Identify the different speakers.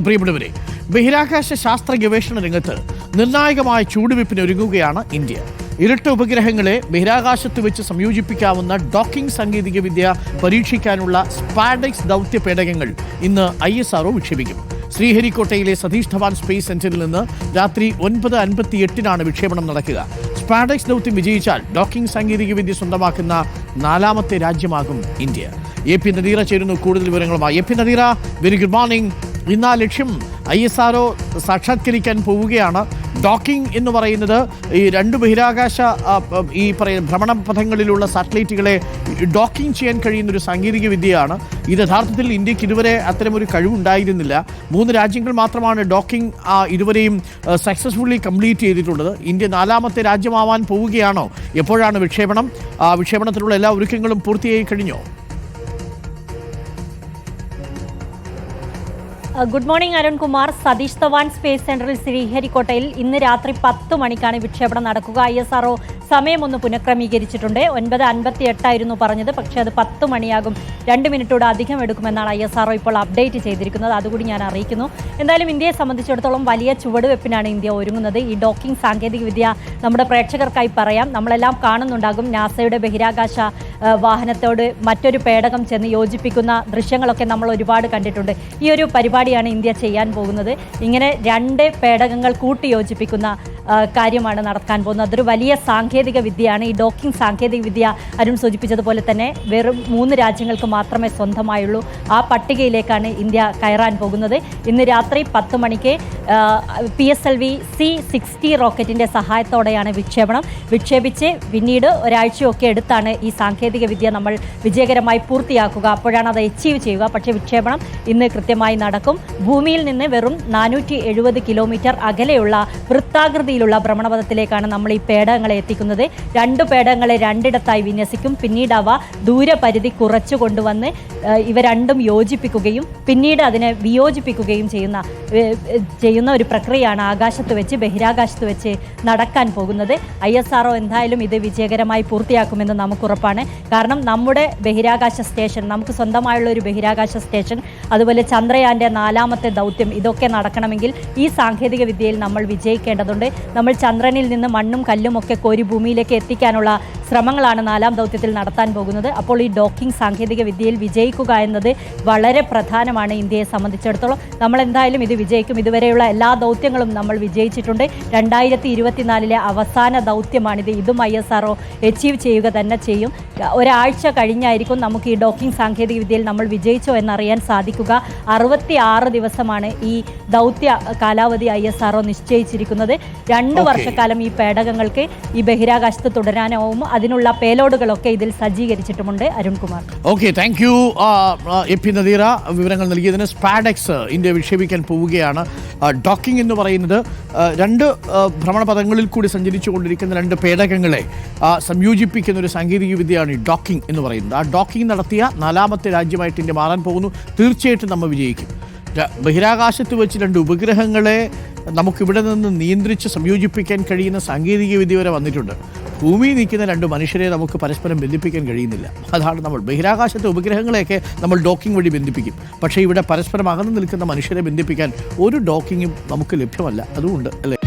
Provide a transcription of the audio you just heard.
Speaker 1: പ്രിയപ്പെട്ടവരെ, ബഹിരാകാശ ശാസ്ത്ര ഗവേഷണ രംഗത്ത് നിർണായകമായ ചുവടുവയ്പ്പിനൊരുങ്ങുകയാണ് ഇന്ത്യ. ഇരട്ട ഉപഗ്രഹങ്ങളെ ബഹിരാകാശത്ത് വെച്ച് സംയോജിപ്പിക്കാവുന്ന ഡോക്കിംഗ് സാങ്കേതികവിദ്യ പരീക്ഷിക്കാനുള്ള സ്പാഡെക്സ് ദൗത്യ പേടകങ്ങൾ ഇന്ന് ISRO വിക്ഷേപിക്കും. ശ്രീഹരിക്കോട്ടയിലെ സതീഷ് ധവാൻ സ്പേസ് സെന്ററിൽ നിന്ന് രാത്രി 9:58 വിക്ഷേപണം നടക്കുക. സ്പാഡെക്സ് ദൗത്യം വിജയിച്ചാൽ ഡോക്കിംഗ് സാങ്കേതികവിദ്യ സ്വന്തമാക്കുന്ന 4ാമത്തെ രാജ്യമാകും ഇന്ത്യ. AP നദീറ ചേരുന്നു കൂടുതൽ വിവരങ്ങളുമായി. AP Nadeera, very good morning. ഇന്ന് ആ ലക്ഷ്യം ISRO സാക്ഷാത്കരിക്കാൻ പോവുകയാണ്. ഡോക്കിംഗ് എന്ന് പറയുന്നത് ഈ രണ്ട് ബഹിരാകാശ ഭ്രമണപഥങ്ങളിലുള്ള സാറ്റലൈറ്റുകളെ ഡോക്കിംഗ് ചെയ്യാൻ കഴിയുന്നൊരു സാങ്കേതിക വിദ്യയാണ്. ഇത് യഥാർത്ഥത്തിൽ ഇന്ത്യക്ക് ഇതുവരെ അത്തരമൊരു കഴിവുണ്ടായിരുന്നില്ല. 3 രാജ്യങ്ങൾ മാത്രമാണ് ഡോക്കിംഗ് ഇതുവരെയും സക്സസ്ഫുള്ളി കംപ്ലീറ്റ് ചെയ്തിട്ടുള്ളത്. ഇന്ത്യ 4ാമത്തെ രാജ്യമാവാൻ പോവുകയാണോ? എപ്പോഴാണ് വിക്ഷേപണം? വിക്ഷേപണത്തിനുള്ള എല്ലാ ഒരുക്കങ്ങളും പൂർത്തിയായി കഴിഞ്ഞോ?
Speaker 2: Good morning Arunkumar. Satish Dhawan space സെന്ററിൽ ശ്രീഹരിക്കോട്ടയിൽ ഇന്ന് രാത്രി 10 മണിക്കാണ് വിക്ഷേപണം നടക്കുക. ISRO സമയം ഒന്ന് പുനഃക്രമീകരിച്ചിട്ടുണ്ട്. 9:58 പറഞ്ഞത്, പക്ഷേ അത് 10 മണിയാകും. 2 മിനിറ്റോട് അധികം എടുക്കുമെന്നാണ് ISRO ഇപ്പോൾ അപ്ഡേറ്റ് ചെയ്തിരിക്കുന്നത്. അതുകൂടി ഞാൻ അറിയിക്കുന്നു. എന്തായാലും ഇന്ത്യയെ സംബന്ധിച്ചിടത്തോളം വലിയ ചുവടുവെപ്പിനാണ് ഇന്ത്യ ഒരുങ്ങുന്നത്. ഈ ഡോക്കിംഗ് സാങ്കേതികവിദ്യ നമ്മുടെ പ്രേക്ഷകർക്കായി പറയാം. നമ്മളെല്ലാം കാണുന്നുണ്ടാകും നാസയുടെ ബഹിരാകാശ വാഹനത്തോട് മറ്റൊരു പേടകം ചെന്ന് യോജിപ്പിക്കുന്ന ദൃശ്യങ്ങളൊക്കെ നമ്മൾ ഒരുപാട് കണ്ടിട്ടുണ്ട്. ഈ ഒരു പരിപാടിയാണ് ഇന്ത്യ ചെയ്യാൻ പോകുന്നത്. ഇങ്ങനെ 2 പേടകങ്ങൾ കൂട്ടി യോജിപ്പിക്കുന്ന കാര്യമാണ് നടക്കാൻ പോകുന്നത്. അതൊരു വലിയ സാങ്കേതിക വിദ്യയാണ്. ഈ ഡോക്കിംഗ് സാങ്കേതിക വിദ്യ അരുൺ സൂചിപ്പിച്ചതുപോലെ തന്നെ വെറും 3 രാജ്യങ്ങൾക്ക് മാത്രമേ സ്വന്തമായുള്ളൂ. ആ പട്ടികയിലേക്കാണ് ഇന്ത്യ കയറാൻ പോകുന്നത്. ഇന്ന് രാത്രി 10 മണിക്ക് PSLV C-60 റോക്കറ്റിൻ്റെ സഹായത്തോടെയാണ് വിക്ഷേപിച്ച് പിന്നീട് ഒരാഴ്ചയൊക്കെ എടുത്താണ് ഈ സാങ്കേതിക വിദ്യ നമ്മൾ വിജയകരമായി പൂർത്തിയാക്കുക. അപ്പോഴാണ് അത് അച്ചീവ് ചെയ്യുക. പക്ഷേ വിക്ഷേപണം ഇന്ന് കൃത്യമായി നടക്കും. ഭൂമിയിൽ നിന്ന് വെറും 470 കിലോമീറ്റർ അകലെയുള്ള വൃത്താകൃതിയിലുള്ള ഭ്രമണപഥത്തിലേക്കാണ് നമ്മൾ ഈ പേടകങ്ങളെ എത്തിക്കുന്നത്. 2 പേടകങ്ങളെ 2ഇടത്തായി വിന്യസിക്കും. പിന്നീട് അവ ദൂരപരിധി കുറച്ചു കൊണ്ടുവന്ന് ഇവ രണ്ടും യോജിപ്പിക്കുകയും പിന്നീട് അതിനെ വിയോജിപ്പിക്കുകയും ചെയ്യുന്ന ഒരു പ്രക്രിയയാണ് ആകാശത്ത് വെച്ച് ബഹിരാകാശത്ത് വെച്ച് നടക്കാൻ പോകുന്നത്. ISRO എന്തായാലും ഇത് വിജയകരമായി പൂർത്തിയാക്കുമെന്ന് നമുക്കുറപ്പാണ്. കാരണം നമ്മുടെ ബഹിരാകാശ സ്റ്റേഷൻ, നമുക്ക് സ്വന്തമായുള്ള ഒരു ബഹിരാകാശ സ്റ്റേഷൻ, അതുപോലെ ചന്ദ്രയാൻ്റെ 4ാമത്തെ ദൗത്യം, ഇതൊക്കെ നടക്കണമെങ്കിൽ ഈ സാങ്കേതിക വിദ്യയിൽ നമ്മൾ വിജയിക്കേണ്ടതുണ്ട്. നമ്മൾ ചന്ദ്രനിൽ നിന്ന് മണ്ണും കല്ലും ഒക്കെ കോരി ഭൂമിയിലേക്ക് എത്തിക്കാനുള്ള ശ്രമങ്ങളാണ് 4ാം ദൗത്യത്തിൽ നടത്താൻ പോകുന്നത്. അപ്പോൾ ഈ ഡോക്കിംഗ് സാങ്കേതിക വിദ്യയിൽ വിജയിക്കുക എന്നത് വളരെ പ്രധാനമാണ് ഇന്ത്യയെ സംബന്ധിച്ചിടത്തോളം. നമ്മൾ എന്തായാലും ഇത് വിജയിക്കും. ഇതുവരെയുള്ള എല്ലാ ദൗത്യങ്ങളും നമ്മൾ വിജയിച്ചിട്ടുണ്ട്. 2024 അവസാന ദൗത്യമാണിത്. ഇതും ISRO അച്ചീവ് ചെയ്യുക തന്നെ ചെയ്യും. ഒരാഴ്ച കഴിഞ്ഞായിരിക്കും നമുക്ക് ഈ ഡോക്കിംഗ് സാങ്കേതിക വിദ്യയിൽ നമ്മൾ വിജയിച്ചോ എന്നറിയാൻ സാധിക്കുക. 66 ദിവസമാണ് ഈ ദൗത്യ കാലാവധി ISRO നിശ്ചയിച്ചിരിക്കുന്നത്. 2 വർഷക്കാലം ഈ പേടകങ്ങൾക്ക് ഈ ബഹിരാകാശത്ത് തുടരാനാവും. അതിനുള്ള പേലോഡുകളൊക്കെ ഇതിൽ സജ്ജീകരിച്ചിട്ടുമുണ്ട്. Arunkumar.
Speaker 1: Okay, thank you AP Nadeera, വിവരങ്ങൾ നൽകിയതിന്. സ്പാഡെക്സ് ഇന്ത്യ വിക്ഷേപിക്കാൻ പോവുകയാണ്. ഡോക്കിംഗ് എന്ന് പറയുന്നത് 2 ഭ്രമണപഥങ്ങളിൽ കൂടി സഞ്ചരിച്ചു കൊണ്ടിരിക്കുന്ന 2 പേടകങ്ങളെ സംയോജിപ്പിക്കുന്ന ഒരു സാങ്കേതിക വിദ്യയാണ് ഈ ഡോക്കിംഗ് എന്ന് പറയുന്നത്. ആ ഡോക്കിംഗ് നടത്തിയ 4ാമത്തെ രാജ്യമായിട്ട് ഇന്ത്യ മാറാൻ പോകുന്നു. തീർച്ചയായിട്ടും നമ്മൾ വിജയിക്കും. ബഹിരാകാശത്ത് വെച്ച് 2 ഉപഗ്രഹങ്ങളെ നമുക്കിവിടെ നിന്ന് നിയന്ത്രിച്ച് സംയോജിപ്പിക്കാൻ കഴിയുന്ന സാങ്കേതിക വിദ്യ വരെ വന്നിട്ടുണ്ട്. ഭൂമിയിൽ നിൽക്കുന്ന 2 മനുഷ്യരെ നമുക്ക് പരസ്പരം ബന്ധിപ്പിക്കാൻ കഴിയുന്നില്ല. അതാണ് നമ്മൾ ബഹിരാകാശത്തെ ഉപഗ്രഹങ്ങളെയൊക്കെ നമ്മൾ ഡോക്കിംഗ് വഴി ബന്ധിപ്പിക്കും. പക്ഷേ ഇവിടെ പരസ്പരം അകന്നു നിൽക്കുന്ന മനുഷ്യരെ ബന്ധിപ്പിക്കാൻ ഒരു ഡോക്കിങ്ങും നമുക്ക് ലഭ്യമല്ല. അതുകൊണ്ട് അല്ലേ?